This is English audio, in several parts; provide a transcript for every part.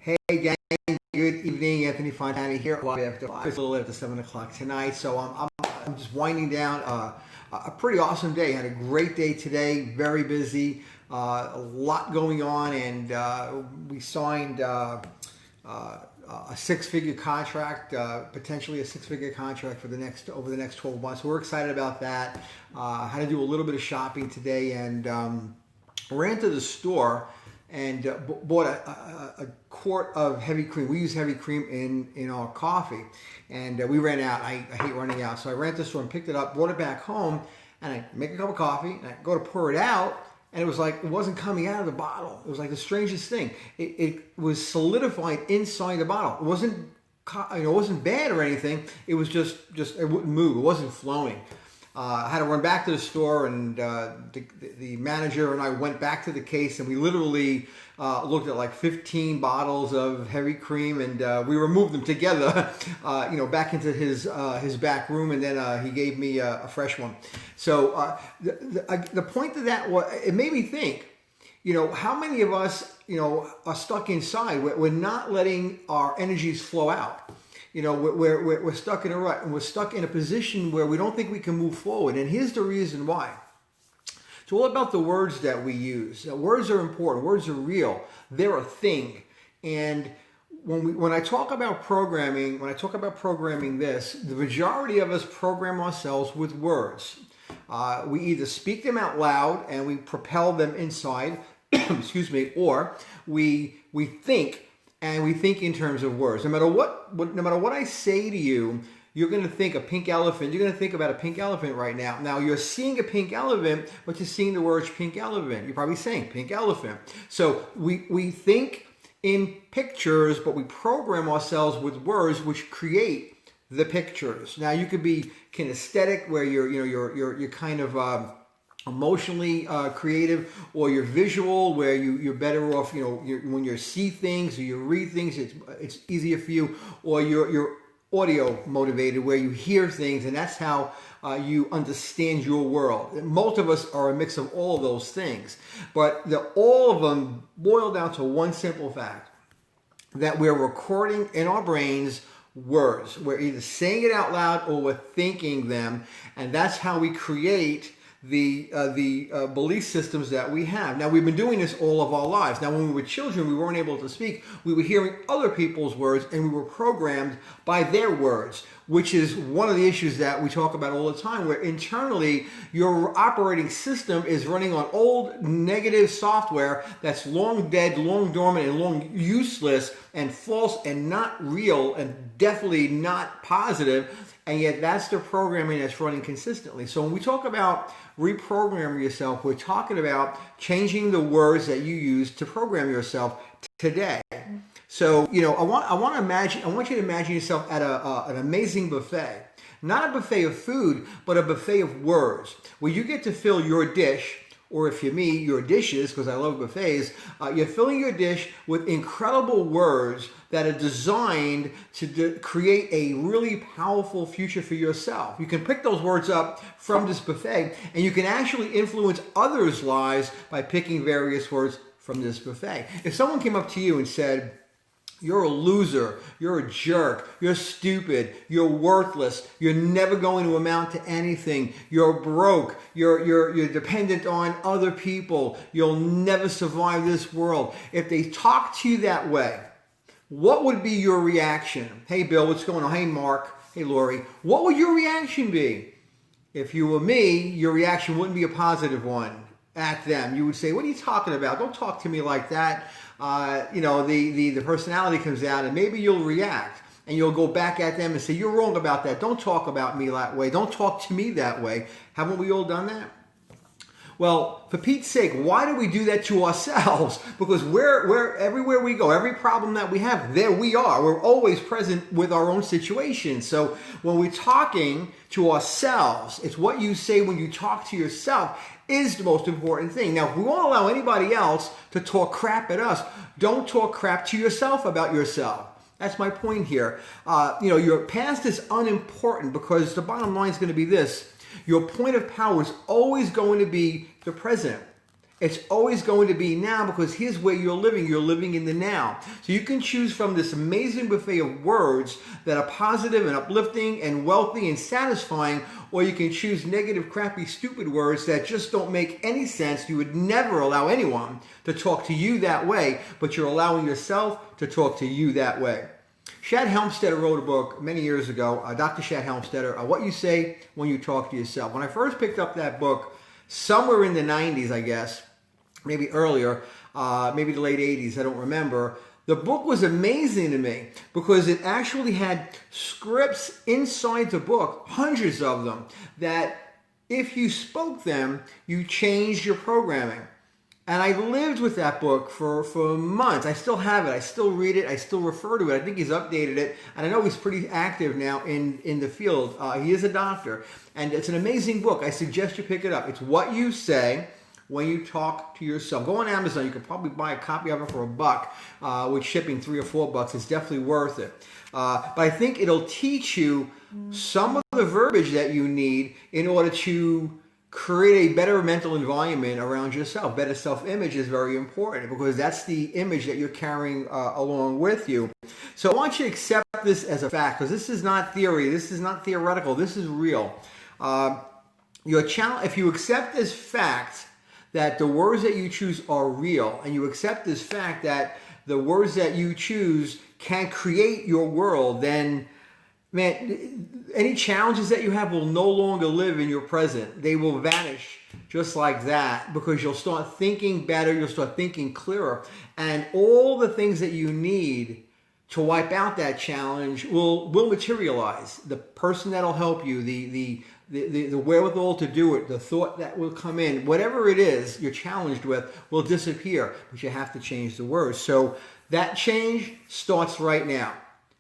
Hey gang, good evening. Anthony Fontana here. Well, after it's a little after 7 o'clock tonight, so I'm just winding down a pretty awesome day. Had a great day today. Very busy. A lot going on, and we signed a six-figure contract, potentially a six-figure contract for over the next 12 months. We're excited about that. Had to do a little bit of shopping today, and ran to the store and bought a quart of heavy cream. We use heavy cream in our coffee, and we ran out. I hate running out, so I ran to the store and picked it up, brought it back home, and I make a cup of coffee, and I go to pour it out, and it was like it wasn't coming out of the bottle. It was like the strangest thing. It was solidified inside the bottle. It wasn't, it wasn't bad or anything. It was just it wouldn't move. It wasn't flowing. I had to run back to the store, and the manager and I went back to the case, and we literally looked at like 15 bottles of heavy cream, and we removed them together, back into his back room, and then he gave me a fresh one. So the point of that was, it made me think, how many of us, are stuck inside? We're not letting our energies flow out. We're stuck in a rut, and we're stuck in a position where we don't think we can move forward. And here's the reason why. It's all about the words that we use. Words are important. Words are real. They're a thing. And when I talk about programming, this, the majority of us program ourselves with words. We either speak them out loud and we propel them inside, excuse me, or we think. And we think in terms of words. No matter what I say to you, you're going to think a pink elephant. You're going to think about a pink elephant right now. Now, you're seeing a pink elephant, but you're seeing the words pink elephant. You're probably saying pink elephant. So we think in pictures, but we program ourselves with words which create the pictures. Now, you could be kinesthetic, where you're kind of emotionally creative, or you're visual, where you're better off, when you see things or you read things, it's easier for you, or you're audio motivated, where you hear things, and that's how you understand your world. Most of us are a mix of all of those things, but all of them boil down to one simple fact, that we're recording in our brains words. We're either saying it out loud or we're thinking them, and that's how we create the belief systems that we have. Now, we've been doing this all of our lives. Now, when we were children, we weren't able to speak. We were hearing other people's words, and we were programmed by their words, which is one of the issues that we talk about all the time, where internally your operating system is running on old negative software that's long dead, long dormant, and long useless, and false, and not real, and definitely not positive. And yet that's the programming that's running consistently. So when we talk about reprogramming yourself, we're talking about changing the words that you use to program yourself today. So, I want you to imagine yourself at an amazing buffet. Not a buffet of food, but a buffet of words, where you get to fill your dish, or if you're me, your dishes, because I love buffets. You're filling your dish with incredible words that are designed to create a really powerful future for yourself. You can pick those words up from this buffet, and you can actually influence others' lives by picking various words from this buffet. If someone came up to you and said, "You're a loser, you're a jerk, you're stupid, you're worthless, you're never going to amount to anything, you're broke, you're dependent on other people, you'll never survive this world." If they talk to you that way, what would be your reaction? "Hey Bill, what's going on? Hey Mark, hey Lori." What would your reaction be? If you were me, your reaction wouldn't be a positive one at them. You would say, "What are you talking about? Don't talk to me like that." The personality comes out, and maybe you'll react, and you'll go back at them and say, "You're wrong about that. Don't talk about me that way. Don't talk to me that way." Haven't we all done that? Well, for Pete's sake, why do we do that to ourselves? Because we're everywhere we go, every problem that we have, there we are. We're always present with our own situation. So when we're talking to ourselves, it's what you say when you talk to yourself is the most important thing. Now, if we won't allow anybody else to talk crap at us, don't talk crap to yourself about yourself. That's my point here. Your past is unimportant, because the bottom line is going to be this. Your point of power is always going to be the present. It's always going to be now, because here's where you're living. You're living in the now. So you can choose from this amazing buffet of words that are positive and uplifting and wealthy and satisfying, or you can choose negative, crappy, stupid words that just don't make any sense. You would never allow anyone to talk to you that way, but you're allowing yourself to talk to you that way. Shad Helmstetter wrote a book many years ago, Dr. Shad Helmstetter, What You Say When You Talk to Yourself. When I first picked up that book, somewhere in the 90s, I guess, maybe earlier, maybe the late 80s, I don't remember. The book was amazing to me because it actually had scripts inside the book, hundreds of them, that if you spoke them, you changed your programming. And I lived with that book for months. I still have it. I still read it. I still refer to it. I think he's updated it. And I know he's pretty active now in the field. He is a doctor. And it's an amazing book. I suggest you pick it up. It's What You Say When You Talk to Yourself. Go on Amazon. You can probably buy a copy of it for $1, with shipping $3 or $4. It's definitely worth it. But I think it'll teach you some of the verbiage that you need in order to create a better mental environment around yourself. Better self-image is very important because that's the image that you're carrying along with you. So I want you to accept this as a fact, because this is not theory. This is not theoretical. This is real. Your challenge, if you accept this fact that the words that you choose are real, and you accept this fact that the words that you choose can create your world, then man, any challenges that you have will no longer live in your present. They will vanish just like that, because you'll start thinking better, you'll start thinking clearer, and all the things that you need to wipe out that challenge will materialize. The person that'll help you, the wherewithal to do it, the thought that will come in, whatever it is you're challenged with will disappear, but you have to change the words. So that change starts right now.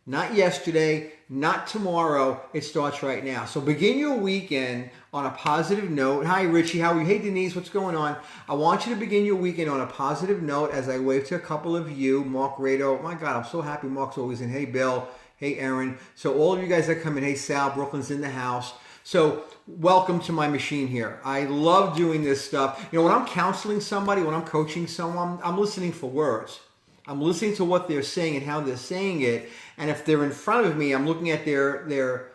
Not yesterday, not tomorrow. It starts right now. So begin your weekend on a positive note. Hi, Richie. How are you? Hey, Denise. What's going on? I want you to begin your weekend on a positive note as I wave to a couple of you. Mark Rado. My God, I'm so happy Mark's always in. Hey, Bill. Hey, Aaron. So all of you guys that come in. Hey, Sal. Brooklyn's in the house. So welcome to my machine here. I love doing this stuff. You know, when I'm counseling somebody, when I'm coaching someone, I'm listening for words. I'm listening to what they're saying and how they're saying it. And if they're in front of me, I'm looking at their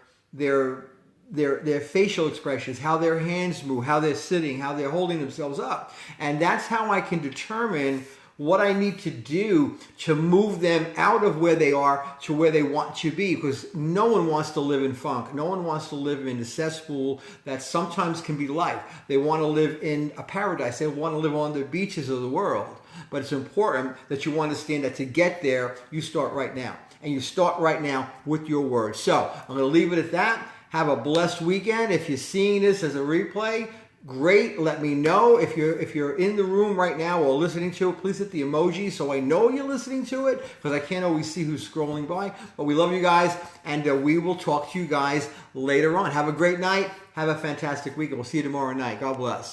facial expressions, how their hands move, how they're sitting, how they're holding themselves up. And that's how I can determine what I need to do to move them out of where they are to where they want to be, because no one wants to live in funk. No one wants to live in the cesspool that sometimes can be life. They want to live in a paradise. They want to live on the beaches of the world. But it's important that you understand that to get there, you start right now. And you start right now with your words. So I'm going to leave it at that. Have a blessed weekend. If you're seeing this as a replay, great. Let me know. If you're in the room right now or listening to it, please hit the emoji so I know you're listening to it, because I can't always see who's scrolling by. But we love you guys, and we will talk to you guys later on. Have a great night. Have a fantastic week. We'll see you tomorrow night. God bless.